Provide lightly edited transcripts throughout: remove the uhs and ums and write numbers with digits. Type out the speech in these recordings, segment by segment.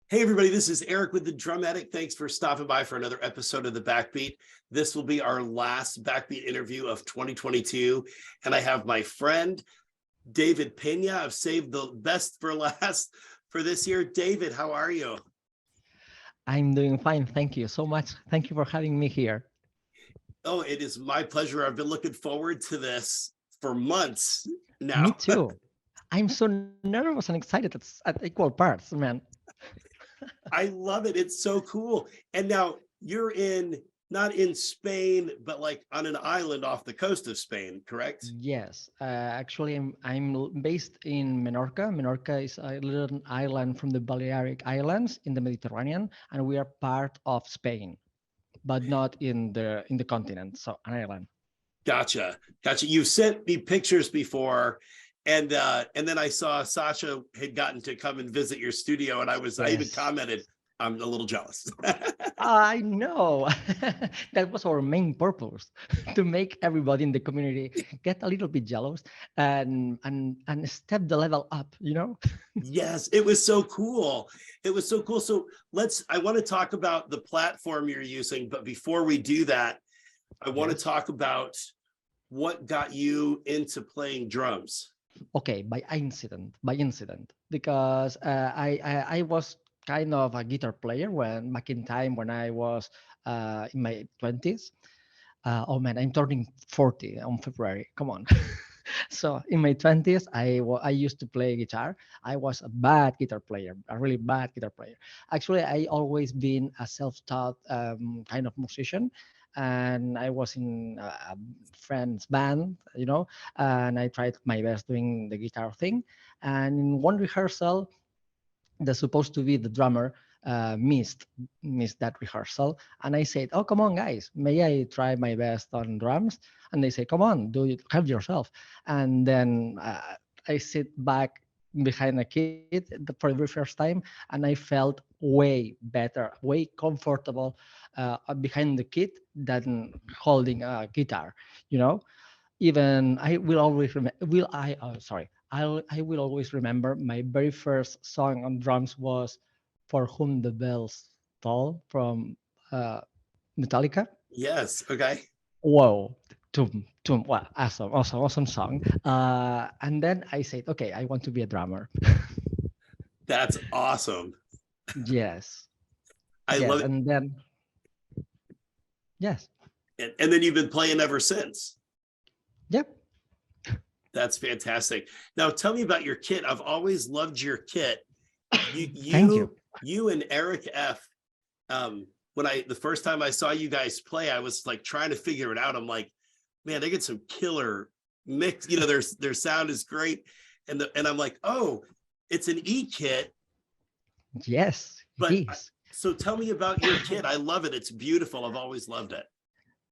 Hey, everybody, this is Eric with the Drum Addict. Thanks for stopping by for another episode of the Backbeat. This will be our last Backbeat interview of 2022. And I have my friend, David Peña. I've saved the best for last for this year. David, how are you? I'm doing fine. Thank you so much. Thank you for having me here. Oh, it is my pleasure. I've been looking forward to this for months Me now. too. I'm so nervous and excited at equal parts, man. I love it. It's so cool. And now you're not in Spain, but like on an island off the coast of Spain, correct? Yes, actually, I'm based in Menorca. Menorca is a little island from the Balearic Islands in the Mediterranean, and we are part of Spain, but not in the continent. So an island. Gotcha. Gotcha. You've sent me pictures before. And then I saw Sasha had gotten to come and visit your studio, and I even Yes. commented, I'm a little jealous. I know. That was our main purpose to make everybody in the community get a little bit jealous and step the level up, you know? Yes, it was so cool. It was so cool. So I want to talk about the platform you're using, but before we do that, I want to Yes. talk about what got you into playing drums. Okay, by incident, because I was kind of a guitar player when back in time when I was in my 20s. Oh man, I'm turning 40 on February. Come on. So in my 20s, I used to play guitar. I was a bad guitar player, a really bad guitar player. Actually, I always been a self-taught kind of musician, and I was in a friend's band, and I tried my best doing the guitar thing. And in one rehearsal, the supposed to be the drummer missed that rehearsal, and I said, oh, come on guys, may I try my best on drums? And they say, come on, do it, help yourself. And then I sit back behind a kid for the very first time, and I felt way better, way comfortable behind the kid than holding a guitar, you know. Even I will always will I sorry I will always remember my very first song on drums was "For Whom the Bells Toll" from uh, Metallica. Yes. Okay. Whoa, tum, wow, awesome song. And then I said, okay, I want to be a drummer. That's awesome. Yes, I yes, love it. and then yes, And then you've been playing ever since. yep. That's fantastic. Now tell me about your kit. I've always loved your kit. You Thank you. you you and Eric F. When the first time I saw you guys play, I was like trying to figure it out. I'm like, man, they get some killer mix. You know, their sound is great, and I'm like, oh, it's an E kit. Yes, it But is. so tell me about your kit. I love it. It's beautiful. I've always loved it.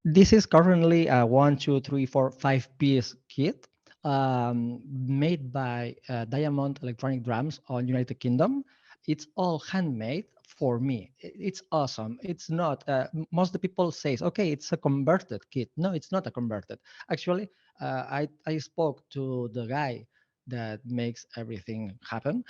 This is currently a 1, 2, 3, 4, 5 piece kit made by Diamond Electronic Drums on United Kingdom. It's all handmade for me. It's awesome. It's not. Most of the people says, okay, it's a converted kit. No, it's not a converted. Actually, I spoke to the guy that makes everything happen,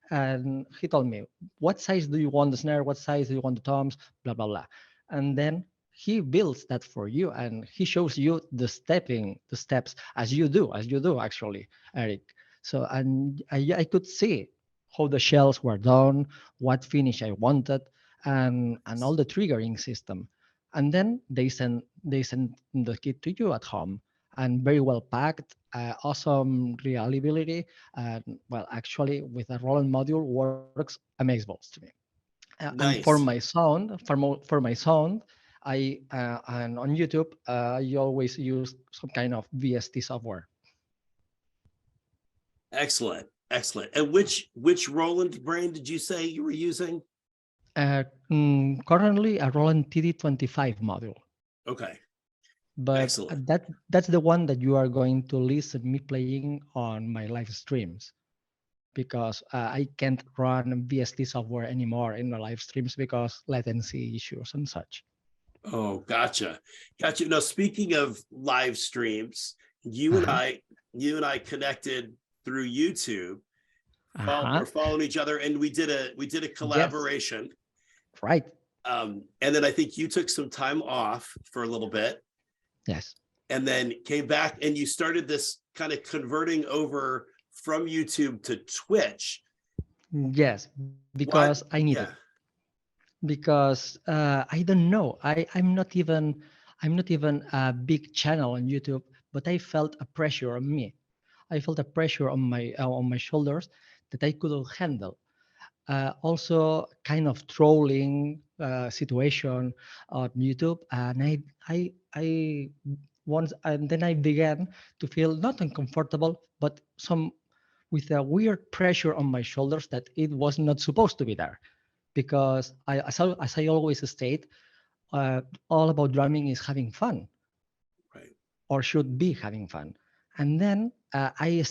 and he told me, what size do you want the snare? What size do you want the toms? Blah blah blah. And then he builds that for you, and he shows you the steps as you do actually, Eric. So, and I could see how the shells were done, what finish I wanted, and all the triggering system. And then they send the kit to you at home, and very well packed, awesome reliability, and well, actually with a Roland module works amazing balls to me. And for my Nice. sound, for my sound, and on YouTube, I always use some kind of VST software. Excellent. Excellent. And which Roland brand did you say you were using? Currently, a Roland TD25 module, Okay. but Excellent. that's the one that you are going to listen me playing on my live streams, because I can't run VST software anymore in the live streams because latency issues and such. Oh, gotcha. Gotcha. Now, speaking of live streams, you and Uh-huh. I, you and I connected through YouTube Uh-huh. we're following each other, and we did a Yes. collaboration. Right. And then I think you took some time off for a little bit, Yes. and then came back, and you started this kind of converting over from YouTube to Twitch. Yes, What? because I need Yeah. it. Because I don't know. I'm not even a big channel on YouTube, but I felt a pressure on me. I felt a pressure on my shoulders that I couldn't handle. Also, kind of trolling situation on YouTube, and I once and then I began to feel not uncomfortable, but some with a weird pressure on my shoulders that it was not supposed to be there because as I always state, uh, all about drumming is having fun Right. or should be having fun. And then I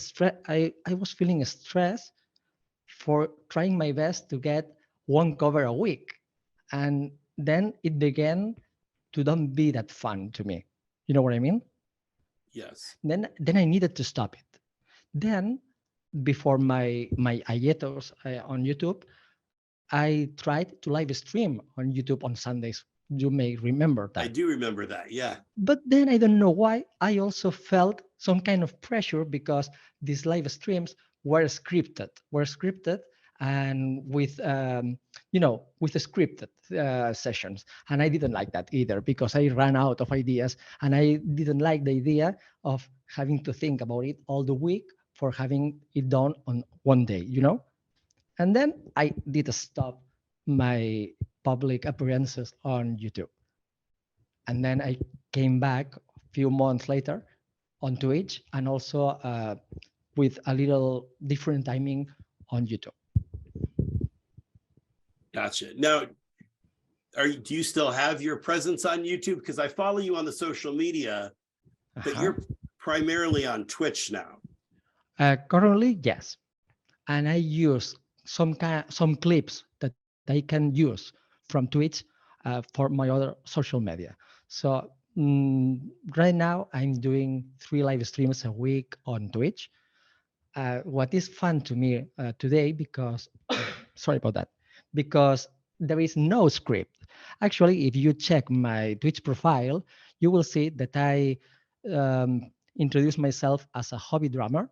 was feeling stress for trying my best to get one cover a week, and then it began to don't be that fun to me. You know what I mean? Yes. Then I needed to stop it. Then before my hiatus on YouTube, I tried to live stream on YouTube on Sundays. You may remember I that. do remember that. Yeah. But then I don't know why I also felt some kind of pressure because these live streams were scripted and with the scripted sessions, and I didn't like that either because I ran out of ideas, and I didn't like the idea of having to think about it all the week for having it done on one day. And then I did stop my public appearances on YouTube. And then I came back a few months later on Twitch, and also with a little different timing on YouTube. Gotcha. Now, do you still have your presence on YouTube? Because I follow you on the social media, but Uh-huh. you're primarily on Twitch now. Currently, yes, and I use some clips that I can use from Twitch for my other social media. So right now, I'm doing 3 live streams a week on Twitch. What is fun to me today, because sorry about that, because there is no script. Actually, if you check my Twitch profile, you will see that I introduce myself as a hobby drummer,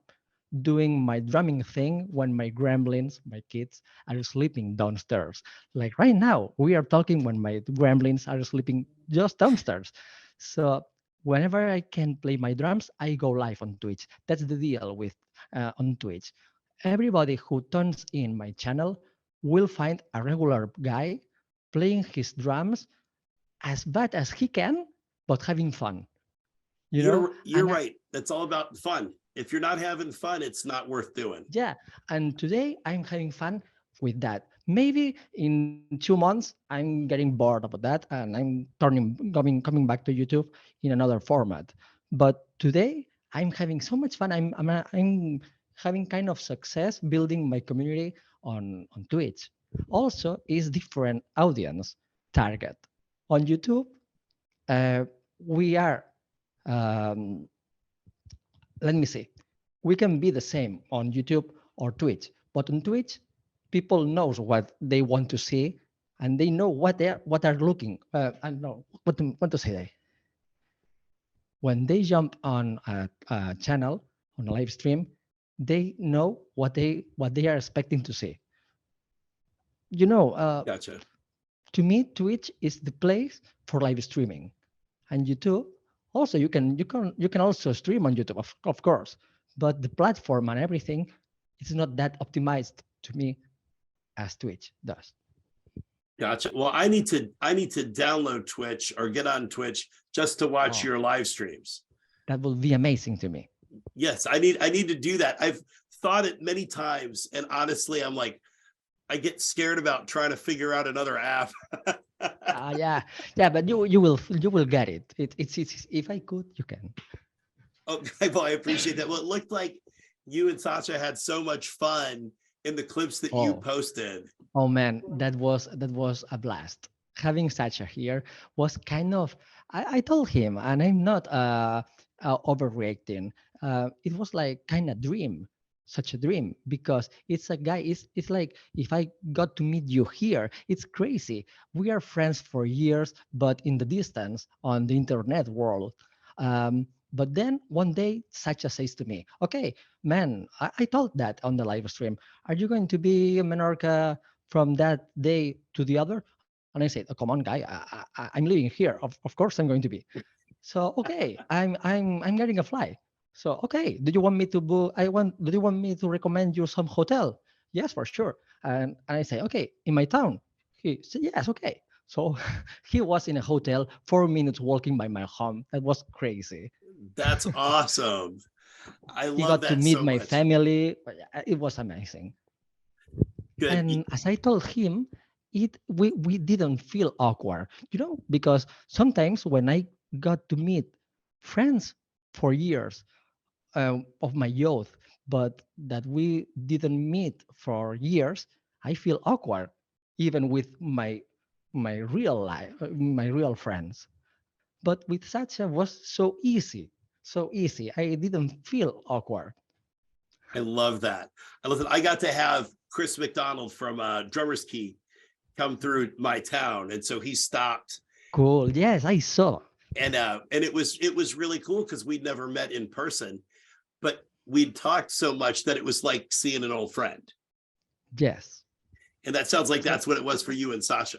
doing my drumming thing when my gremlins, my kids, are sleeping downstairs. Like right now, we are talking when my gremlins are sleeping just downstairs. So whenever I can play my drums, I go live on Twitch. That's the deal with on Twitch. Everybody who turns in my channel will find a regular guy playing his drums as bad as he can, but having fun. You know, You're and right. That's all about fun. If you're not having fun, it's not worth doing. yeah, and today I'm having fun with that. Maybe in 2 months I'm getting bored about that and I'm coming back to YouTube in another format. But today I'm having so much fun. I'm having kind of success building my community on Twitch. Also, is different audience target on YouTube. Uh, we are um, let me see, we can be the same on YouTube or Twitch, but on Twitch, people knows what they want to see, and they know what are looking. I don't know what to say there. When they jump on a channel on a live stream, they know what they are expecting to see. You know, Gotcha. to me, Twitch is the place for live streaming, and YouTube also you can also stream on YouTube, of course, but the platform and everything it's not that optimized to me as Twitch does. Gotcha. Well, I need to download Twitch or get on Twitch just to watch Oh, your live streams. that will be amazing to me. Yes, I need to do that. I've thought it many times, and honestly, I'm like, I get scared about trying to figure out another app. Yeah, but you will get it. It's if I could, you can. Okay, well, I appreciate that. Well, it looked like you and Sasha had so much fun in the clips that you Oh, posted. oh man, that was a blast. Having Sacha here was kind of. I told him, and I'm not overreacting. It was like kind of dream such a dream because it's a guy. It's like if I got to meet you here, it's crazy. We are friends for years, but in the distance on the internet world. But then one day, Sacha says to me, "Okay, man, I told that on the live stream. Are you going to be in Menorca from that day to the other?" And I said, "Oh, come on, guy, I'm living here. Of course I'm going to be." So okay, I'm getting a flight. So okay, do you want me to book? Do you want me to recommend you some hotel? Yes, for sure. And I say, okay, in my town. He said, yes, okay. So he was in a hotel, 4 minutes walking by my home. That was crazy. That's awesome. I He love got to that meet so my much. family. It was amazing. Good. And as I told him, we didn't feel awkward, because sometimes when I got to meet friends for years of my youth, but that we didn't meet for years, I feel awkward, even with my real life, my real friends. But with Satya was so easy, so easy. I didn't feel awkward. I love that. I love that. I got to have Chris McDonald from Drummer's Key come through my town, and so he stopped, Cool. Yes, I saw. and it was really cool because we'd never met in person, but we'd talked so much that it was like seeing an old friend. Yes. And that sounds like So that's what it was for you and Sasha.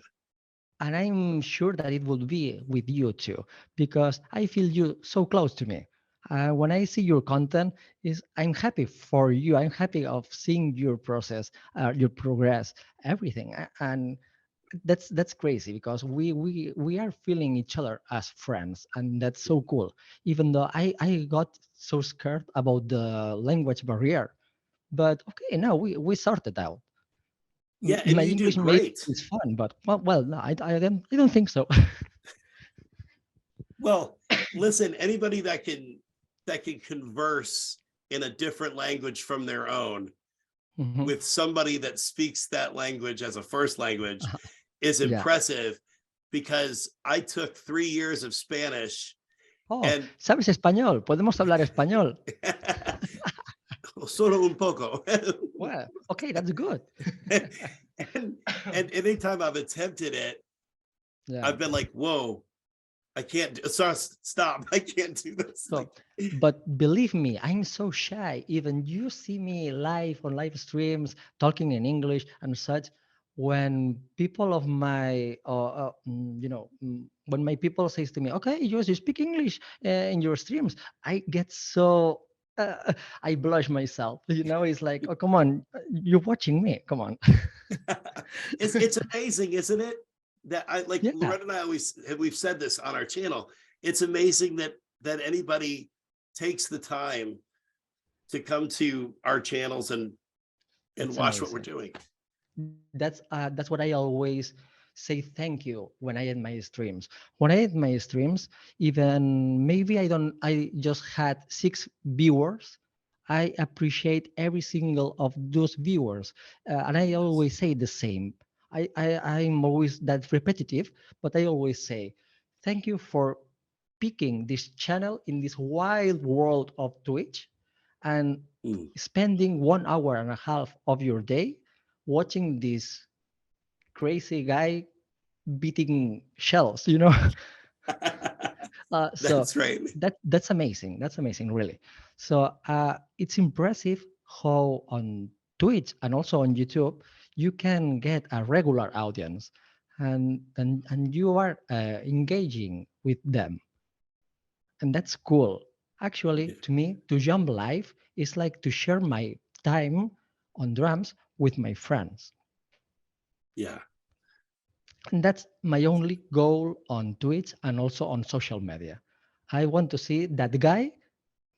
and I'm sure that it would be with you too, because I feel you so close to me. When I see your content, is I'm happy for you. I'm happy of seeing your process, your progress, everything, and that's crazy because we are feeling each other as friends, and that's so cool. Even though I got so scared about the language barrier, but okay, now we sorted out. Yeah, and My you do English maybe great. is fun, but well, no, I don't think so. Well, listen, anybody that can converse in a different language from their own Mhm. with somebody that speaks that language as a first language is Yeah. impressive, because I took 3 years of Spanish Oh, and ¿sabes español? Podemos hablar español. solo un poco. Well, okay, that's good. and and anytime I've attempted it, Yeah. I've been like, whoa, I can't stop. I can't do this. So, but believe me, I'm so shy. Even you see me live on live streams talking in English and such. When people of my, when my people says to me, "Okay, you speak English in your streams," I get so. I blush myself. It's like, oh, come on, you're watching me. Come on. It's amazing, isn't it? That I like Yeah. Loretta and I we've said this on our channel. It's amazing that anybody takes the time to come to our channels and That's watch what we're amazing. doing. That's what I always say thank you when I end my streams. When I end my streams, even maybe I just had 6 viewers. I appreciate every single of those viewers, and I Yes. always say the same. I'm always that repetitive, but I always say thank you for picking this channel in this wild world of Twitch and Mm. spending 1 hour and a half of your day watching this crazy guy beating shells. So That's right. that's amazing. That's amazing, really. So it's impressive how on Twitch and also on YouTube you can get a regular audience, and you are engaging with them, and that's cool. Actually, to me, to jump live is like to share my time on drums with my friends. Yeah. And that's my only goal on Twitch and also on social media. I want to see that guy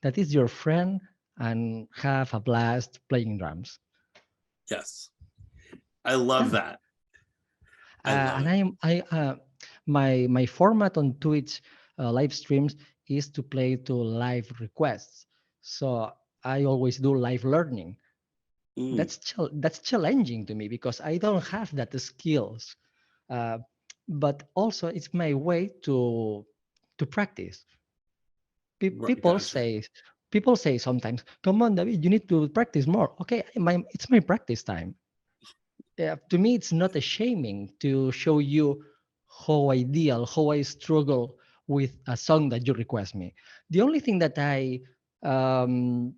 that is your friend and have a blast playing drums. Yes. I love Yeah. that. I love And it. my format on Twitch live streams is to play to live requests. So I always do live learning. Mm, That's challenging to me because I don't have that skills. Uh, but also it's my way to practice. right, People gotcha. say, people say sometimes, "Come on, David, you need to practice more." Okay, it's my practice time. To me, it's not a shaming to show you how I struggle with a song that you request me. The only thing that I um,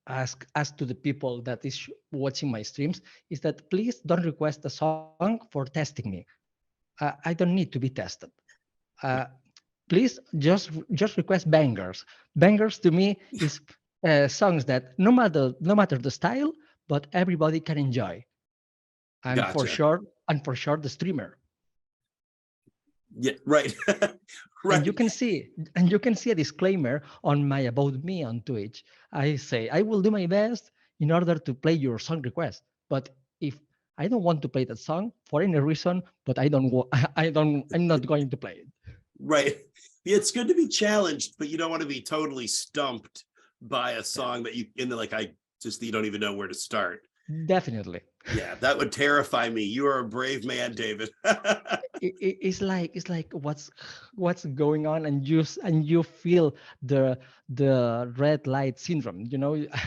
ask to the people that is watching my streams is that please don't request a song for testing me. I don't need to be tested. Uh, Please just request bangers. Bangers to me is songs that no matter the style, but everybody can enjoy, and for Gotcha. sure the streamer. Yeah, right. And Right. you can see a disclaimer on my about me on Twitch. I say I will do my best in order to play your song request, but if I don't want to play that song for any reason, but I'm not going to play it. Right. It's good to be challenged, but you don't want to be totally stumped by a Yeah, song that you don't even know where to start. definitely. Yeah, that would terrify me. You are a brave man, David. It's like what's going on, and you feel the red light syndrome,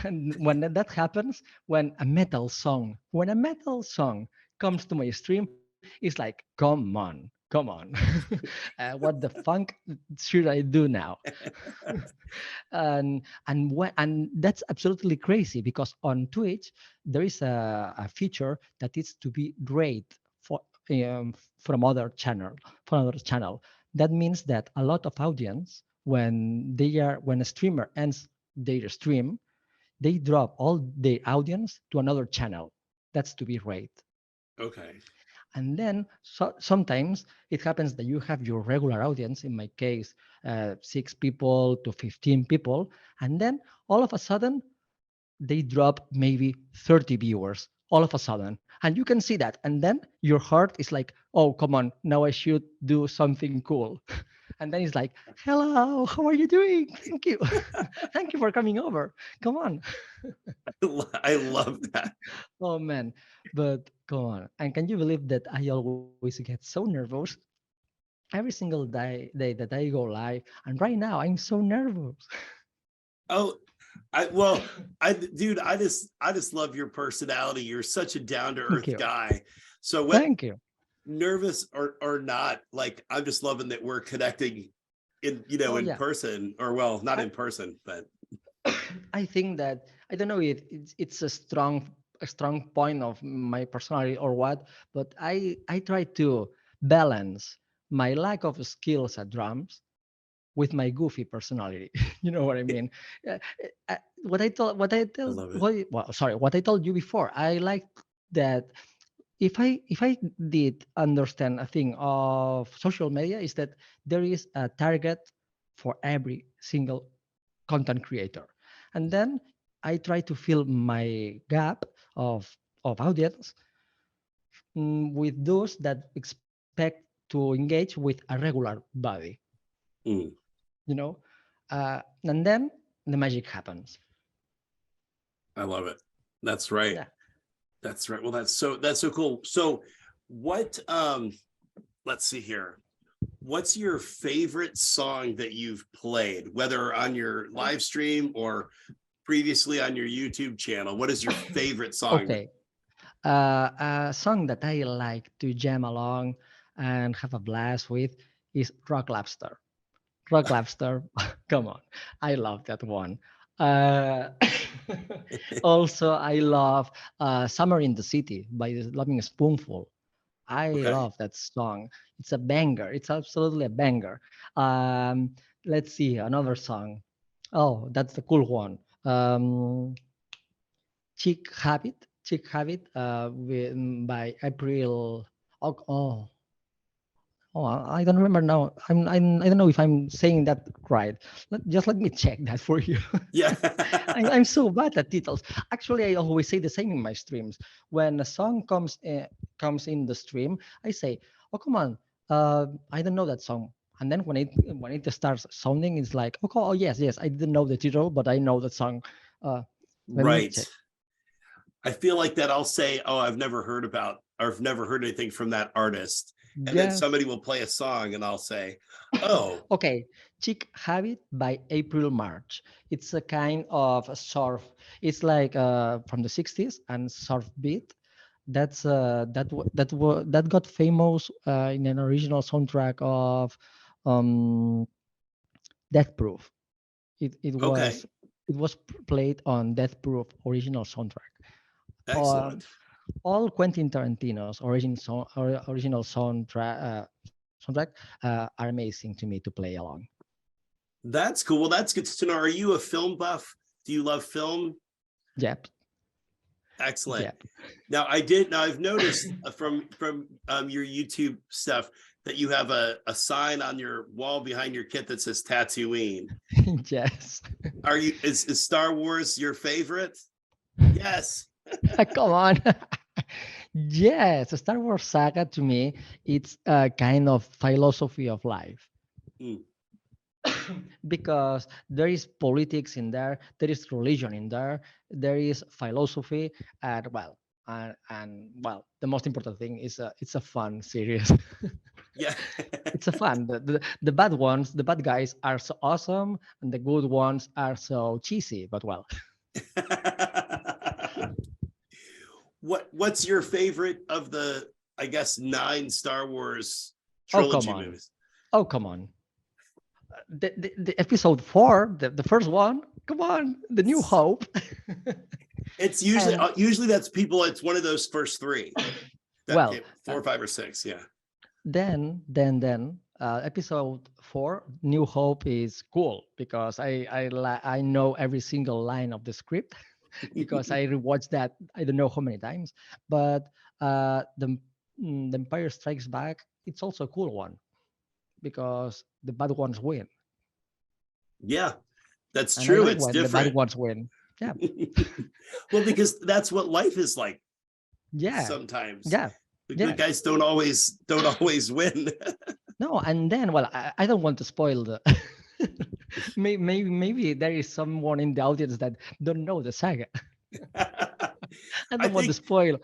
and when that happens, when a metal song comes to my stream, it's like, come on. What the funk should I do now? And that's absolutely crazy, because on Twitch there is a feature that is to be rate for um, from other channel from another channel. That means that a lot of audience, when a streamer ends their stream, they drop all the audience to another channel. That's to be rate. Okay. And then sometimes it happens that you have your regular audience, in my case, 6 people to 15 people, and then all of a sudden they drop maybe 30 viewers all of a sudden. And you can see that. And then your heart is like, oh, come on, now I should do something cool. And then it's like, hello, how are you doing? Thank you. Thank you for coming over. Come on. I love that. Oh, man. But come on. And can you believe that I always get so nervous every single day that I go live? And right now, I'm so nervous. Oh, I just love your personality. You're such a down to Thank earth you. guy. So what Thank you. nervous or not, like I'm just loving that we're connecting Oh, in yeah. person, or well, not I, in person, but I think that I don't know if it's a strong point of my personality or what, but I try to balance my lack of skills at drums with my goofy personality. You know what I mean? Uh, I love it. what I told you before. I like that if I did understand a thing of social media, is that there is a target for every single content creator, and then I try to fill my gap of audience, with those that expect to engage with a regular body, Mm, you know and then the magic happens. I love it. That's right. Yeah. That's right. Well, that's so cool. So what let's see here. What's your favorite song that you've played, whether on your live stream or previously on your YouTube channel? What is your favorite song? Okay. A song that I like to jam along and have a blast with is Rock Lobster. Rock Lobster, come on, I love that one. Uh, Also, I love "Summer in the City" by the Loving Spoonful. I Okay. love that song. It's a banger. It's absolutely a banger. Let's see another song. Oh, that's the cool one. Chick Habit, by April. Oh, I don't remember now. I don't know if I'm saying that right. Just let me check that for you. Yeah. I'm so bad at titles. Actually, I always say the same in my streams. When a song comes in the stream, I say, "Oh, come on, I don't know that song." And then when it starts sounding, it's like, "Oh, yes, yes, I didn't know the title, but I know the song." Uh, Let me Right. check. I feel like that I'll say, oh, I've never heard anything from that artist. And then Yes. somebody will play a song and I'll say, oh, Okay. Chic Habit by April March. It's a kind of a surf. It's like from the 60s and surf beat. That got famous in an original soundtrack of um, Death Proof. It Okay, was played on Death Proof original soundtrack. Um, excellent. all Quentin Tarantino's original soundtrack are amazing to me to play along. That's cool. Well, that's good to know. Are you a film buff? Do you love film? Yep, Excellent. yep. Now, I've noticed from your YouTube stuff that you have a sign on your wall behind your kit that says Tatooine. Yes. Is Star Wars your favorite? Yes. Come on. Yes, the Star Wars saga to me, it's a kind of philosophy of life. Mm, Because there is politics in there, there is religion in there, there is philosophy, and well, the most important thing is it's a fun series. yeah. It's a fun. The bad ones, the bad guys are so awesome, and the good ones are so cheesy. But well, What's your favorite of the, I guess, 9 Star Wars oh come trilogy on, movies? oh come on. The episode 4, the first one. Come on, the New Hope. It's And usually that's people. It's one of those first 3 that well, came 4, 5, or 6. Yeah. then episode 4, New Hope is cool because I know every single line of the script because I rewatched that I don't know how many times. But the Empire Strikes Back, it's also a cool one because the bad ones win, Yeah, that's and I true. like It's when the bad different. ones win. Yeah, Well, because that's what life is like yeah, sometimes. yeah, The good yes. guys don't always win. No, and then well, I don't want to spoil the. Maybe there is someone in the audience that don't know the saga. I I don't want to think, spoil.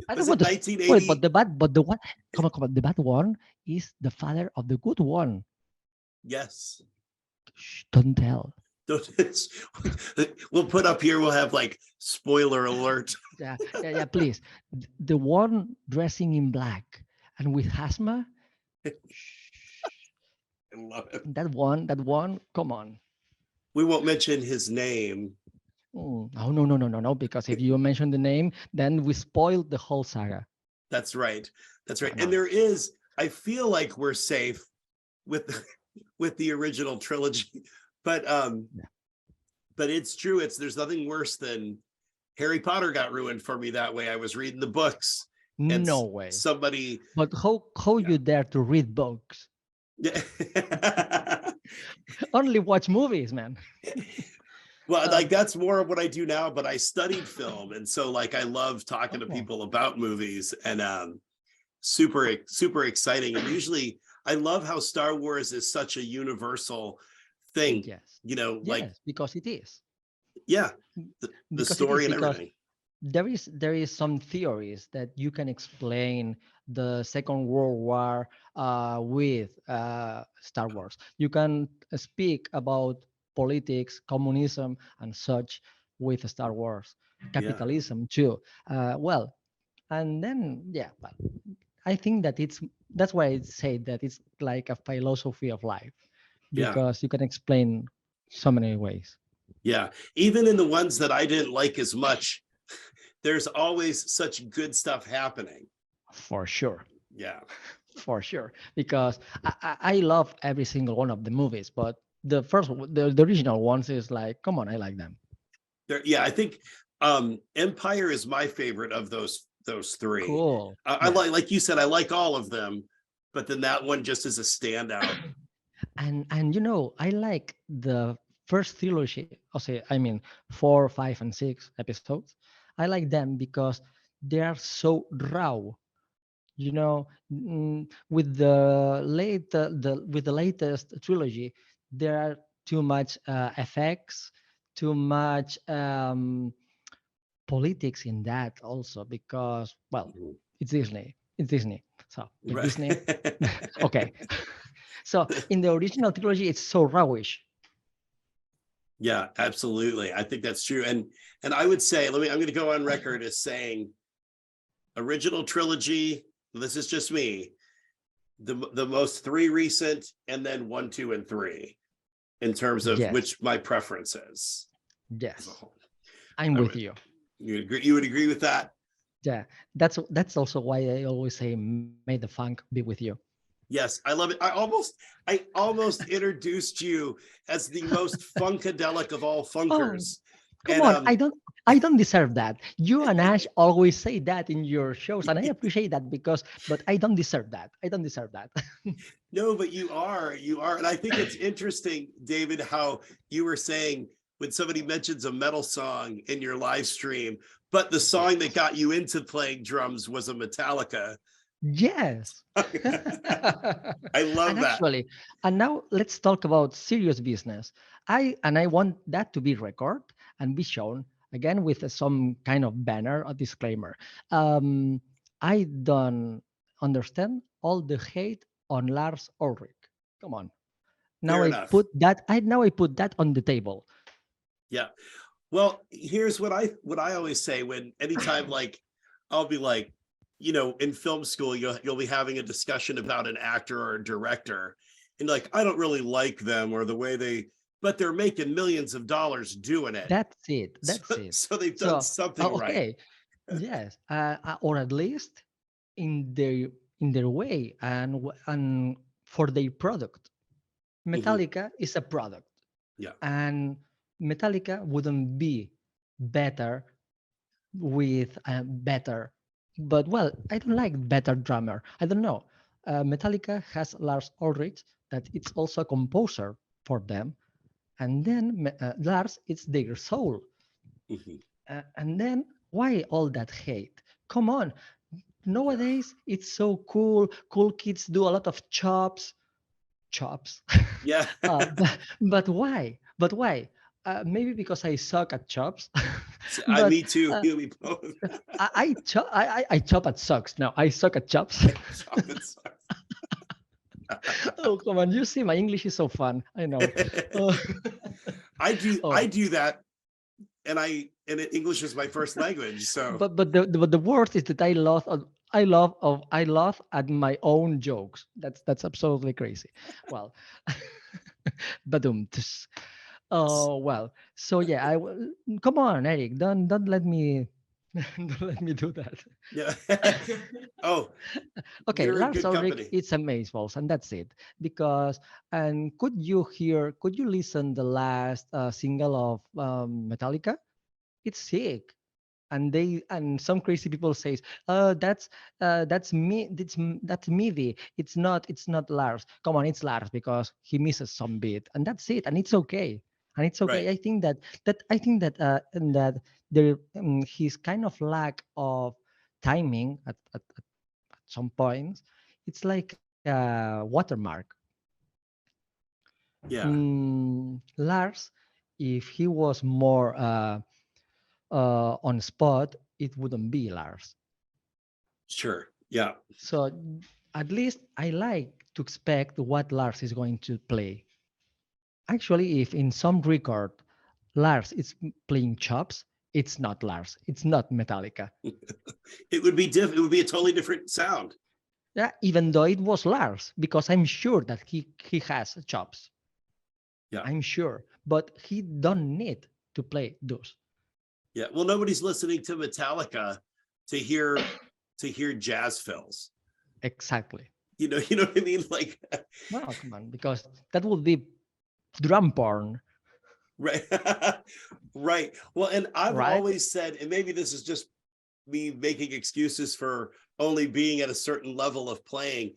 I don't was it want to spoil, but 1980? the one, come on, the bad one is the father of the good one. Yes. Shh, don't tell. We'll put up here, we'll have like spoiler alert. Yeah, yeah, yeah. Please, the one dressing in black and with asthma. Shh, I love it. that one. Come on. We won't mention his name. Oh no, no, no, no, no. Because if you mention the name, then we spoil the whole saga. That's right. That's No, right. And no. there is, I feel like we're safe with with the original trilogy, but Yeah. but it's true. There's nothing worse than Harry Potter got ruined for me that way. I was reading the books and No way. somebody, But how yeah. you dare to read books? Yeah. Only watch movies, man. Well, like Um, that's more of what I do now, but I studied film. And so like I love talking to oh, people about movies, and super exciting. And usually I love how Star Wars is such a universal thing, yes, like, yes, because it is. yeah, the Because it is story and because everything. there is some theories that you can explain the Second World War with Star Wars. You can speak about politics, communism, and such with Star Wars. Yeah. Capitalism too. Well, and then yeah, well, I think that that's why I say that it's like a philosophy of life Yeah. because you can explain so many ways. Yeah. Even in the ones that I didn't like as much, there's always such good stuff happening. For sure. Yeah. For sure, because I love every single one of the movies, but the original ones is like, come on, I like them. Yeah, I think Empire is my favorite of those 3. Cool. I Yeah, like you said, I like all of them, but then that one just is a standout. and I like the first trilogy. I mean 4, 5, and 6 episodes. I like them because they are so raw. With the latest trilogy, there are too much effects, too much politics in that also because it's Disney. So with Right. Disney, okay. So in the original trilogy, it's so rawish. Yeah, absolutely. I think that's true. And I would say, I'm going to go on record as saying original trilogy, this is just me, the most three recent, and then 1, 2, and 3 in terms of Yes. which my preference is. Yes. I'm with you. You would agree with that? Yeah. That's also why I always say, may the funk be with you. Yes, I love it. I almost introduced you as the most funkadelic of all funkers. Come on, I don't deserve that. You and Ash always say that in your shows, and I appreciate that but I don't deserve that. I don't deserve that. No, but you are. And I think it's interesting, David, how you were saying when somebody mentions a metal song in your live stream, but the song that got you into playing drums was a Metallica. Yes. I love that. Actually, and now let's talk about serious business. I want that to be recorded and be shown again with some kind of banner or disclaimer. I don't understand all the hate on Lars Ulrich. Come on. Now Fair I enough. put that on the table. Yeah. Well, here's what I always say when anytime like I'll be like, in film school, you'll be having a discussion about an actor or a director, and like, I don't really like them or the way but they're making millions of dollars doing it. That's it. So they've done something okay. right. Yes, or at least in their way and for their product. Metallica is a product. Yeah. And Metallica wouldn't be better with a better, but well, I don't like better drummer. I don't know. Metallica has Lars Ulrich, that it's also a composer for them, and then Lars, it's their soul. And then why all that hate? Come on. Nowadays, it's so cool. Cool kids do a lot of chops. Yeah. But why? But why? Maybe because I suck at chops. But me too. We both. I chop at sucks. Now I suck at chops. Oh, come on. You see, my English is so fun. I know. I do that. And English is my first language. So but the worst is that I laugh at my own jokes. That's absolutely crazy. Well, but oh well. So yeah, come on, Eric. Don't let me don't let me do that. Yeah. Oh. Okay, Lars Ulrich, it's Amazeballs, and that's it. Because could you listen the last single of Metallica? It's sick. And some crazy people says, that's me, that's MIDI. It's not Lars. Come on, it's Lars because he misses some beat, and that's it, and it's okay. And it's okay. Right. I think that there his kind of lack of timing at some points, it's like a watermark. Yeah. Lars, if he was more on spot, it wouldn't be Lars. Sure. Yeah. So at least I like to expect what Lars is going to play. Actually, if in some record Lars is playing chops, it's not Lars. It's not Metallica. It would be It would be a totally different sound. Yeah, even though it was Lars, because I'm sure that he has chops. Yeah. I'm sure, but he don't need to play those. Yeah. Well, nobody's listening to Metallica to hear jazz fills. Exactly. You know what I mean? Like, no, come on, because that would be drum porn. Right. Right. Well, and I've always said, and maybe this is just me making excuses for only being at a certain level of playing,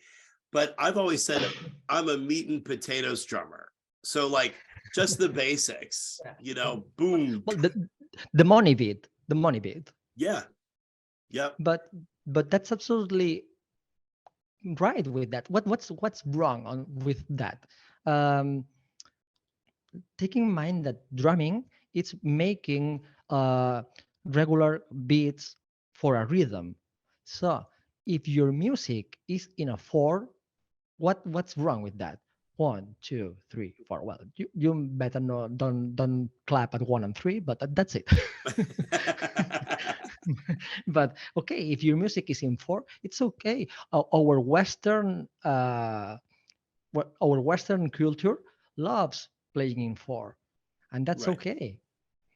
but I've always said I'm a meat and potatoes drummer. So like just the basics, boom. Well, the money bit. Yeah. Yeah. But that's absolutely right with that. What's wrong with that? Taking in mind that drumming, it's making regular beats for a rhythm. So if your music is in a 4, what's wrong with that? 1, 2, 3, 4. Well, you better not don't clap at 1 and 3, but that's it. But okay, if your music is in 4, it's okay. Our Western culture loves playing in 4, and that's Right. okay.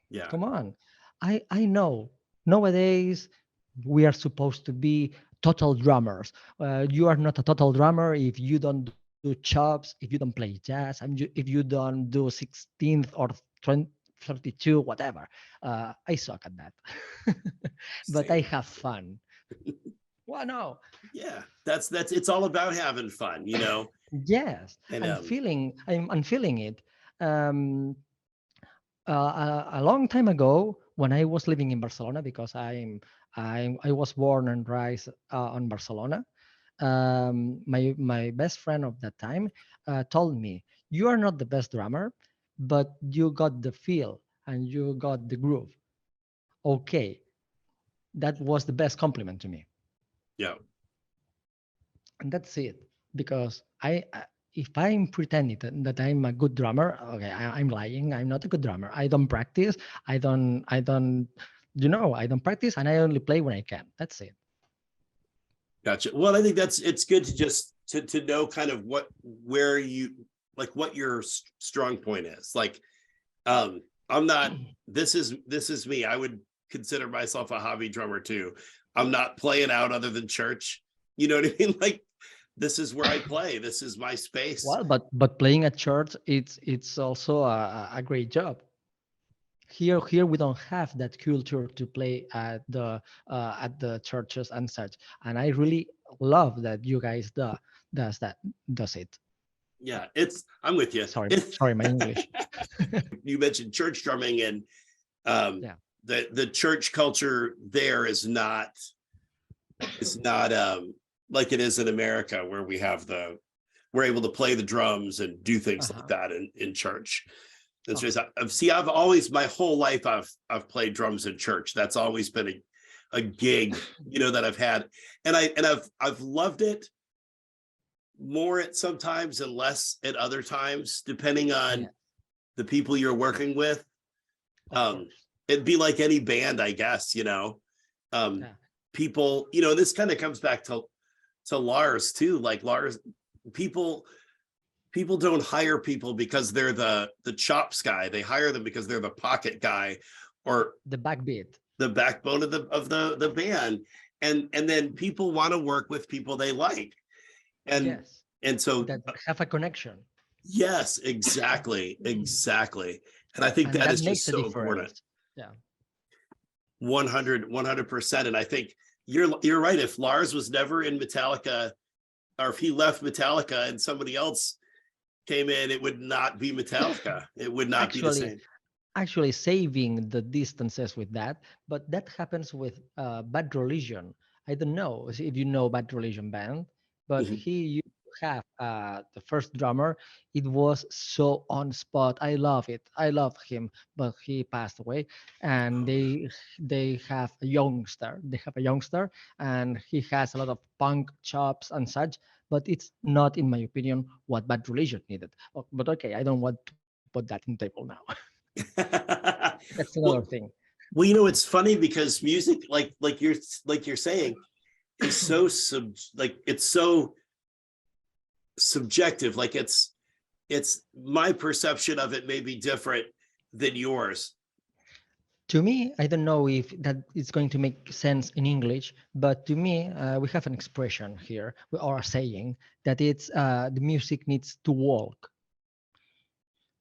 Yeah. Come on. I know nowadays we are supposed to be total drummers. You are not a total drummer if you don't do chops, if you don't play jazz, and if you don't do 16th or 20, 32, whatever. I suck at that. But I Same. have fun. Well, no. Yeah. That's it's all about having fun, you know. Yes, And I'm feeling it. Um, a long time ago, when I was living in Barcelona, because I was born and raised on Barcelona. My best friend of that time told me, "You are not the best drummer, but you got the feel and you got the groove." Okay, that was the best compliment to me, yeah. and that's it. Because if I'm pretending that I'm a good drummer, okay, I'm lying. I'm not a good drummer. I don't practice. I don't. I don't practice, and I only play when I can. That's it. Gotcha. Well, I think it's good to just to know kind of where you like what your strong point is. Like, I'm not. This is me. I would consider myself a hobby drummer too. I'm not playing out other than church. You know what I mean? Like, this is where I play. This is my space. Well, but playing at church, it's also a great job. Here we don't have that culture to play at the churches and such. And I really love that you guys does that does it. Yeah, I'm with you. Sorry, my English. You mentioned church drumming, and um, Yeah. the church culture there is not like it is in America, where we're able to play the drums and do things like Uh-huh. that in church. That's Uh-huh. just see, I've always my whole life I've played drums in church. That's always been a gig, that I've had, and I've loved it more at sometimes and less at other times, depending on Yeah, the people you're working with. of Um, course. it'd be like any band, I guess, um, Yeah. people, this kind of comes back to Lars too. Like Lars, people people don't hire people because they're the chops guy. They hire them because they're the pocket guy or The backbeat. the backbone of the band. And then people want to work with people they like. And Yes. and so That have a connection. yes, exactly, exactly. And I think And that that is just makes a so important. difference. Yeah. 100%. And I think you're right. If Lars was never in Metallica, or if he left Metallica and somebody else came in, it would not be Metallica. It would not be the Actually, same. actually saving the distances with that, but that happens with Bad Religion. I don't know if you know Bad Religion band, but Mhm. he used to have the first drummer. It was so on spot. I love it. I love him, but he passed away. And they have a youngster. They have a youngster, and he has a lot of punk chops and such. But it's not, in my opinion, what Bad Religion needed. But okay, I don't want to put that in the table now. That's another well, thing. it's funny because music, like you're saying, is so it's so subjective. Like it's my perception of it may be different than yours. To me, I don't know if that is going to make sense in English, but to me, we have an expression here or a saying that it's the music needs to walk.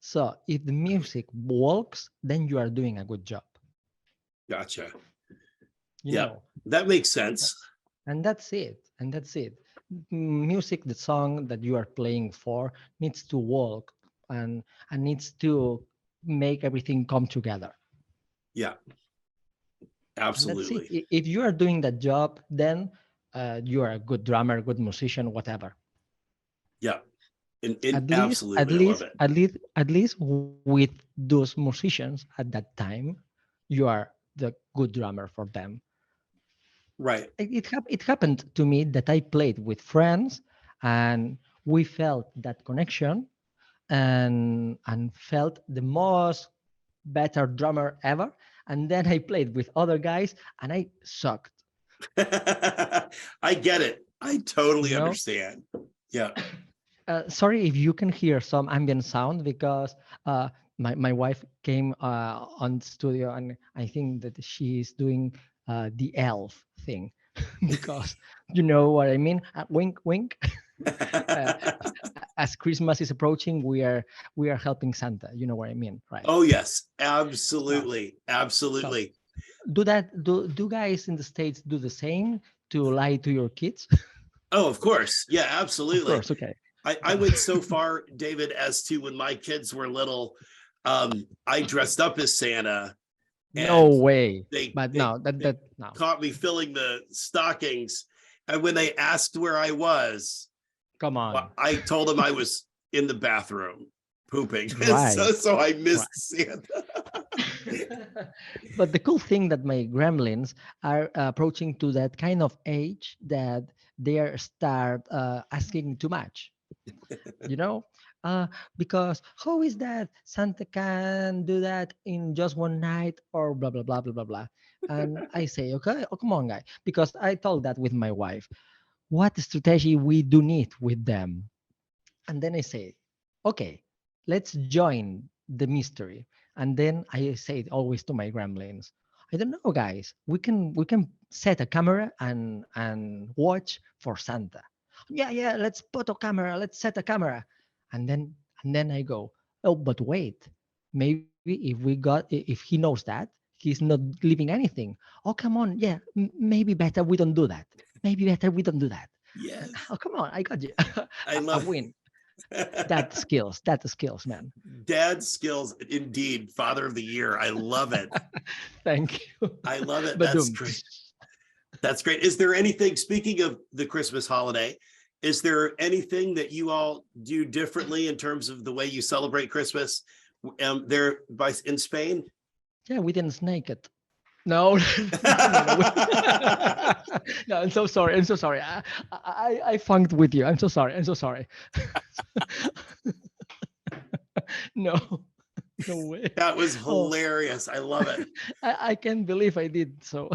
So if the music walks, then you are doing a good job. Gotcha. You Yeah, know, that makes sense. and that's it. And that's it. Music, the song that you are playing for, needs to walk and needs to make everything come together. Yeah, And that's it. absolutely. If you are doing that job, then you are a good drummer, good musician, whatever. Yeah, and At least, at absolutely, I love least, it. at least with those musicians at that time, you are the good drummer for them. Right. It happened to me that I played with friends, and we felt that connection, and felt the most better drummer ever. And then I played with other guys and I sucked. I get it. I totally You know, understand. Yeah. sorry if you can hear some ambient sound, because my wife came on studio, and I think that she's doing the elf thing. Because you know what I mean. Wink, wink. uh, as Christmas is approaching, we are helping Santa. You know what I mean, right? Oh yes, No, absolutely. no. Absolutely. Do guys in the States do the same to lie to your kids? Oh, of course. Yeah, Of absolutely. course. Okay. I went so far, David, as to when my kids were little, I dressed up as Santa, No and way. they But they no, that they that no. caught me filling the stockings. And when they asked where I was, Come on. I told them I was in the bathroom pooping. Right. So I Right. missed Santa. But the cool thing that my gremlins are approaching to that kind of age that they are start asking too much. You know, uh, because how is that Santa can do that in just one night, or blah blah blah blah blah blah. And I say, okay, oh, come on, guy, because I told that with my wife. What strategy we do need with them? And then I say, okay, let's join the mystery. And then I say it always to my gremlins, I don't know, guys. We can set a camera and watch for Santa. Yeah, yeah. Let's put a camera. Let's set a camera. And then I go, oh, but wait. Maybe if he knows that, he's not leaving anything. Oh, come on. Yeah, maybe better we don't do that. Maybe better we don't do that. Yes. Oh, come on. I got you. I A love win. That skills, man. dad skills indeed. Father of the year. I love it. Thank you. I love it. But That's great. That's great. Is there anything, speaking of the Christmas holiday, is there anything that you all do differently in terms of the way you celebrate Christmas there in Spain? yeah, we didn't snake it. No, no. No, I'm so sorry. I'm so sorry. I funked with you. I'm so sorry. I'm so sorry. No, no way. That was Oh, hilarious. I love it. I can't believe I did so.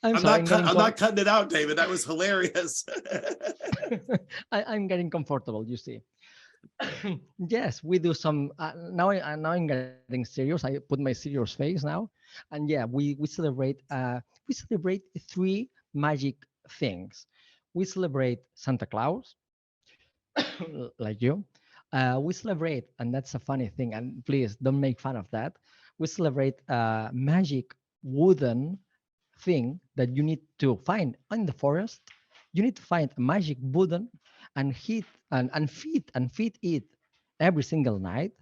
I'm sorry. I'm not cutting it out, David. That was hilarious. I'm getting comfortable. You see. Yes, we do some. Now I'm getting serious. I put my serious face now, and yeah, we celebrate. We celebrate three magic things. We celebrate Santa Claus, like you. We celebrate, and that's a funny thing. And please don't make fun of that. We celebrate a magic wooden thing that you need to find in the forest. You need to find a magic wooden and hit and feed it every single night.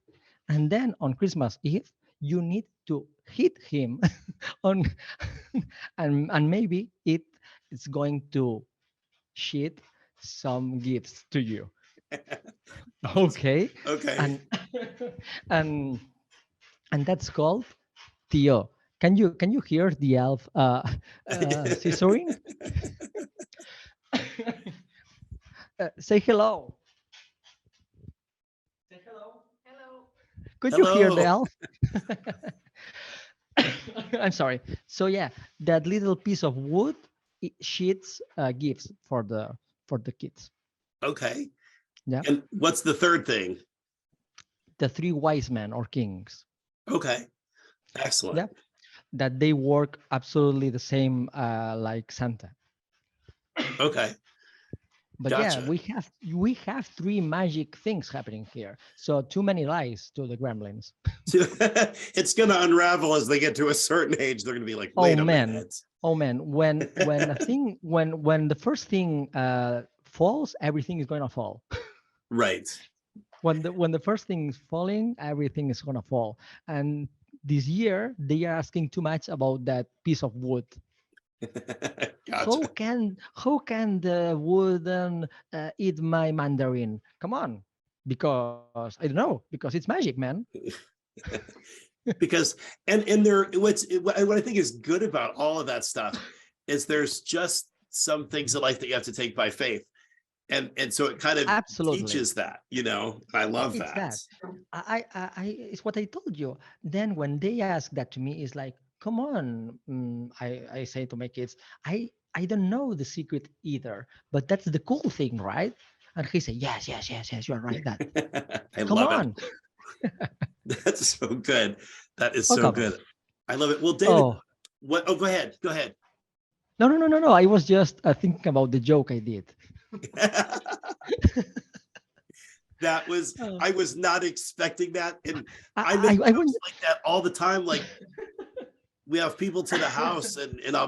And then on Christmas Eve, you need to hit him on and maybe it's going to shit some gifts to you. Okay. Okay. And and and that's called Tio. Can you hear the elf scissoring? Say hello. Say hello. Hello. Could you hear the Hello. elf? I'm sorry. So yeah, that little piece of wood it sheets gifts for the kids. Okay. Yeah, And what's the third thing? the three wise men or kings. Okay. Excellent. Yeah, that they work absolutely the same like Santa. Okay. But yeah, Gotcha. we have three magic things happening here. So too many lies to the gremlins. It's going to unravel as they get to a certain age. They're going to be like, Oh wait a man, minute. oh man. When the first thing falls, everything is going to fall. Right. When the first thing is falling, everything is going to fall. And this year they are asking too much about that piece of wood. How Gotcha. can the wooden eat my mandarin? Come on, because I don't know, because it's magic, man. Because and there what I think is good about all of that stuff is there's just some things in life that you have to take by faith. And so it kind of Absolutely. teaches that, you know. I love It's that. that. It's what I told you. Then when they ask that to me, it's like, come on. I say to my kids, I don't know the secret either, but that's the cool thing, right? And he said, yes, yes, yes, yes, you're right. That I come love it. on. That's so good. That is Oh, so come on. good. I love it. Well, David, Oh, what? Oh, go ahead. Go ahead. no, no, no, no, no. I was just thinking about the joke I did. That was, Uh, I was not expecting that. And I I, make I, I want. jokes like that all the time. Like we have people to the house and they'll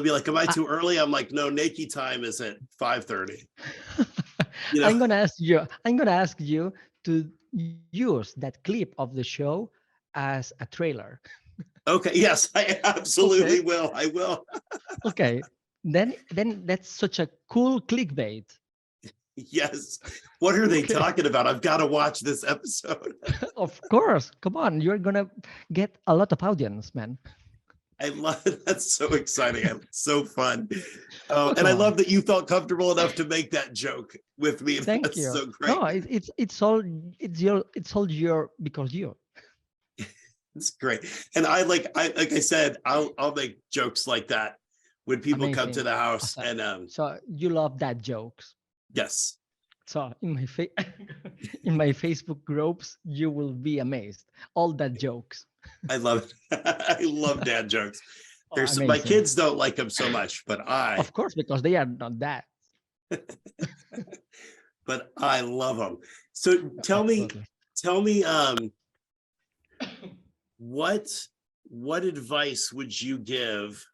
be like, am I I, too early? I'm like, no, Nakey time is at 5:30. You know? I'm gonna ask you. I'm gonna ask you to use that clip of the show as a trailer. Okay. Yes, I Okay. absolutely will. I will. Okay. Then that's such a cool clickbait. Yes. What are they Okay. talking about? I've got to watch this episode. Of course. Come on. You're gonna get a lot of audience, man. I love it. That's so exciting. It's so fun. Oh, And come I on. love that you felt comfortable enough to make that joke with me. Thank That's you. so great. No, it's all your because you. It's great. And like I said, I'll make jokes like that when people come to Amazing. the house. Awesome. And So you love that jokes. yes, So in my in my Facebook groups, you will be amazed. All that jokes. I love it. I love dad jokes. Oh, There's my amazing. kids don't like them so much, Of course, because they are not that. but I love them. So Absolutely. tell me, what advice would you give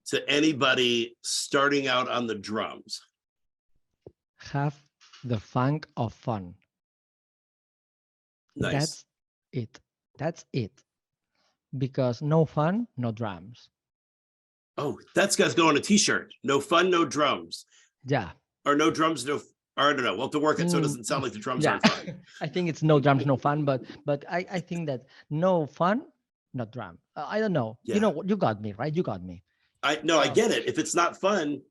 to anybody starting out on the drums? Have the funk of fun. Nice. That's it. That's it. Because no fun, no drums. Oh, that's got to go on a t-shirt. No fun, no drums. Yeah. Or no drums, no, or I don't know. We'll have to work it so it Mm, doesn't sound like the drums yeah. aren't fun. I think it's no drums, no fun, but I think that no fun, not drum. I don't know. You Yeah. know, you got me, right? You got me. I get it. If it's not fun,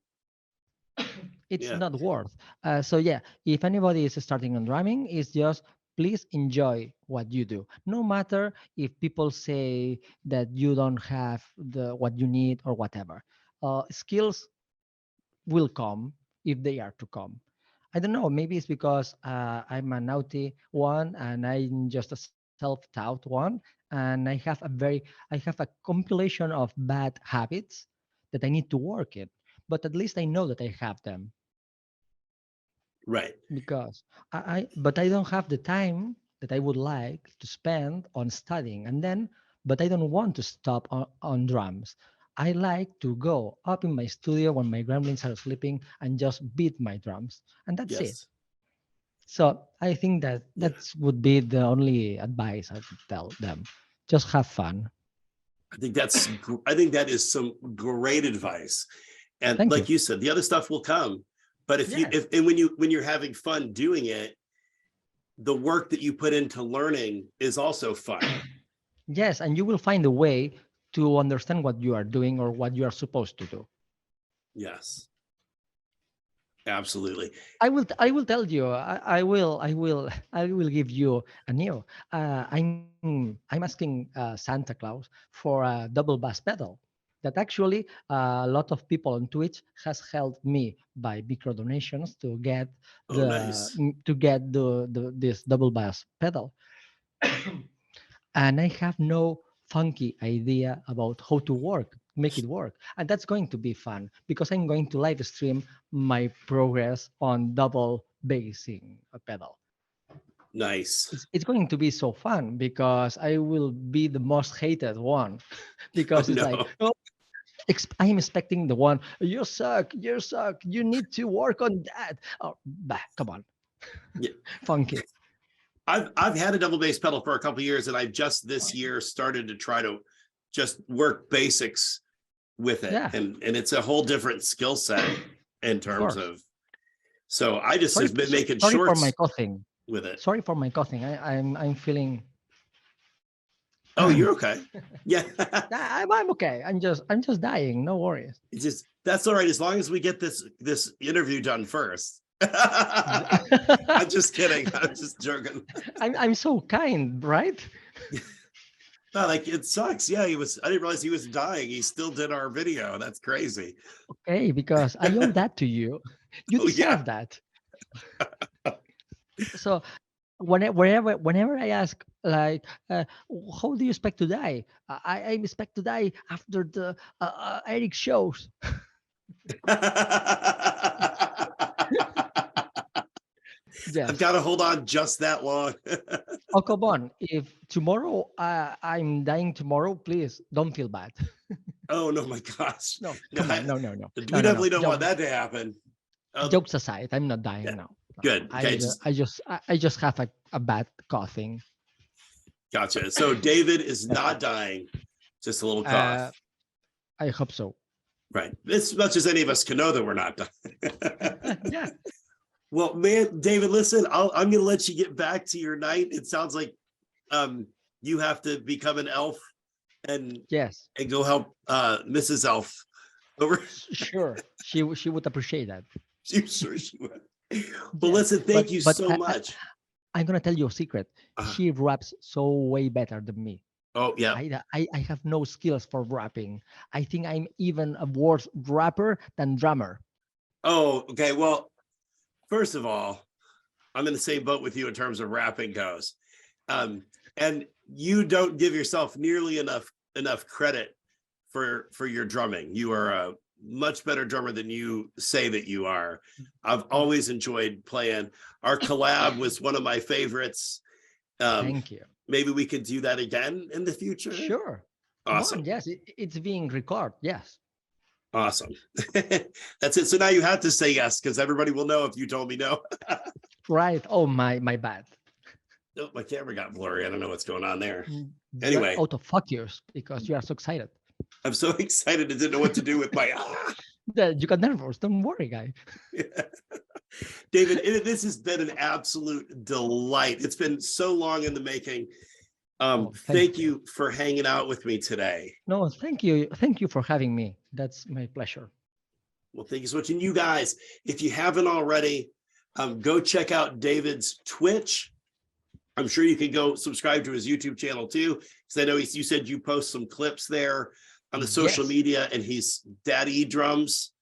It's yeah. not worth. So yeah, if anybody is starting on drumming, it's just please enjoy what you do. No matter if people say that you don't have the what you need or whatever. Skills will come if they are to come. I don't know. Maybe it's because I'm a naughty one and I'm just a self-taught one, and I have a compilation of bad habits that I need to work it. But at least I know that I have them Right. because but I don't have the time that I would like to spend on studying, and then but I don't want to stop on drums. I like to go up in my studio when my gremlins are sleeping and just beat my drums, and that's it. Yes. So I think that Yeah. would be the only advice I would tell them. Just have fun. I think that is some great advice. And Thank like you. you said, the other stuff will come. But Yes. if and when you're having fun doing it, the work that you put into learning is also fun. Yes, and you will find a way to understand what you are doing or what you are supposed to do. Yes, absolutely. I will tell you. I will give you a new. I'm asking Santa Claus for a double bass pedal. That actually a lot of people on Twitch has helped me by micro donations to get Oh, nice. the this double bass pedal, and I have no funky idea about how to make it work. And that's going to be fun because I'm going to live stream my progress on double bassing a pedal. Nice. It's going to be so fun because I will be the most hated one Oh because it's like, no. oh, I'm expecting the one, you suck, you need to work on that. Oh, bah, come on, Yeah. funky. I've had a double bass pedal for a couple of years, and I just this year started to try to just work basics with it. Yeah, And it's a whole different skill set in of terms course. of, so I just have been making Sorry for my shorts coughing. with it. Sorry for my coughing. I'm feeling. Oh, you're okay. Yeah. I'm okay. I'm just dying. No worries. It's just, that's all right as long as we get this interview done first. I'm just kidding. I'm just joking. I'm so kind, right? No, like it sucks. Yeah, I didn't realize he was dying. He still did our video. That's crazy. Okay, because I owe that to you. You Oh yeah. deserve that. So whenever I ask like, how do you expect to die? I expect to die after the Eric shows. I've Yes. got to hold on just that long. Oh, come on. If tomorrow I'm dying tomorrow, please don't feel bad. Oh no, my gosh. No, No, come on. No, no, no. we No, no, no. definitely don't want that to happen. Jokes aside, I'm not dying Yeah, now. No, good. Okay, I just have a bad coughing. Gotcha. So David is not dying, just a little cough. I hope so. Right. As much as any of us can know that we're not dying. Yeah. Well, man, David, listen, I'm going to let you get back to your night. It sounds like you have to become an elf and Yes. and go help Mrs. Elf over. Sure. She would appreciate that. I'm sure she would. Well, Yeah. listen, thank you so much. I'm gonna tell you a secret. Uh-huh. She raps so way better than me. Oh, yeah. I have no skills for rapping. I think I'm even a worse rapper than drummer. Oh, okay. Well, first of all, I'm in the same boat with you in terms of rapping goes. And you don't give yourself nearly enough credit for your drumming. You are a much better drummer than you say that you are. I've always enjoyed playing. Our collab was one of my favorites. Thank you. Maybe we could do that again in the future. Sure. Awesome. Come on, yes, it's being recorded. Yes. Awesome. That's it. So now you have to say yes, because everybody will know if you told me no. Right. Oh, my bad. Oh, my camera got blurry. I don't know what's going on there. Anyway, Anyway, out of focus because you are so excited. I'm so excited. I didn't know what to do with my. You got nervous. Don't worry, guy. David, this has been an absolute delight. It's been so long in the making. Thank you for hanging out with me today. No, thank you. Thank you for having me. That's my pleasure. Well, thank you so much. And you guys, if you haven't already, go check out David's Twitch. I'm sure you can go subscribe to his YouTube channel too, because I know you said you post some clips there on the social media, and he's Daddy Drums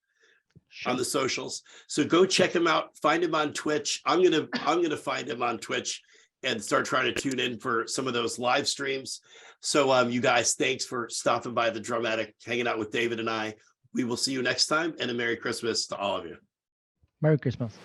on the socials. So go check him out. Find him on Twitch. I'm gonna find him on Twitch and start trying to tune in for some of those live streams. So you guys, thanks for stopping by the Drum Attic, hanging out with David and I. We will see you next time, and a Merry Christmas to all of you. Merry Christmas.